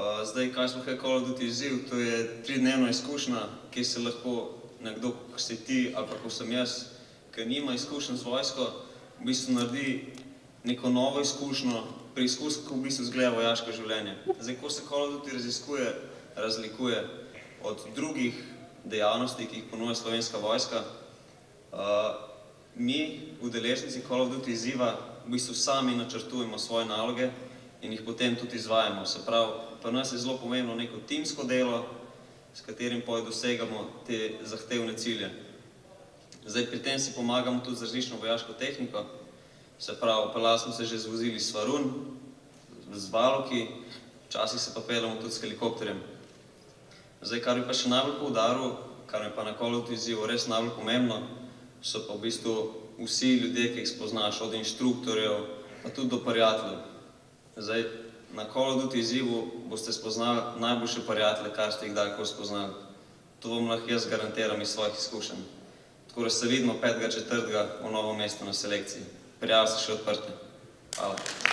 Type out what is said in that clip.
Zdaj, kaj smo kaj Call of Duty izziv, to je 3-dnevna izkušnja, kjer se lahko nekdo, ko si ti ali pa ko sem jaz, ki nima izkušenj z vojsko, v bistvu naredi neko novo izkušnjo, preizkus, kako v bistvu izgleda vojaško življenje. Zdaj, ko se Call of Duty razlikuje od drugih dejavnosti, ki jih ponuja Slovenska vojska, mi, udeleženci Call of Duty izziva, v bistvu sami načrtujemo svoje naloge in jih potem tudi izvajamo. Se pravi, pa nas je zelo pomembno neko timsko delo, s katerim dosegamo te zahtevne cilje. Zdaj, pri tem si pomagamo tudi z različno vojaško tehniko, se pravi, peljali smo se že z vozili Svarun, z Valoki, včasih se pa peljamo tudi s helikopterjem. Zdaj, kar bi pa še najbolj poudaril, kar mi pa na Call of Duty izzivu res najbolj pomembno, so pa v bistvu vsi ljudje, ki jih spoznaš, od inštruktorjev, pa tudi do prijateljev. Zdaj, na Call of Duty izzivu boste spoznali najboljše prijatelje, kar ste jih kdajkoli spoznali. To vam lahko jaz garantiram iz svojih izkušenj. Tako da se vidimo 5.4. v Novem mestu na selekciji. Prijave so še odprte. Hvala.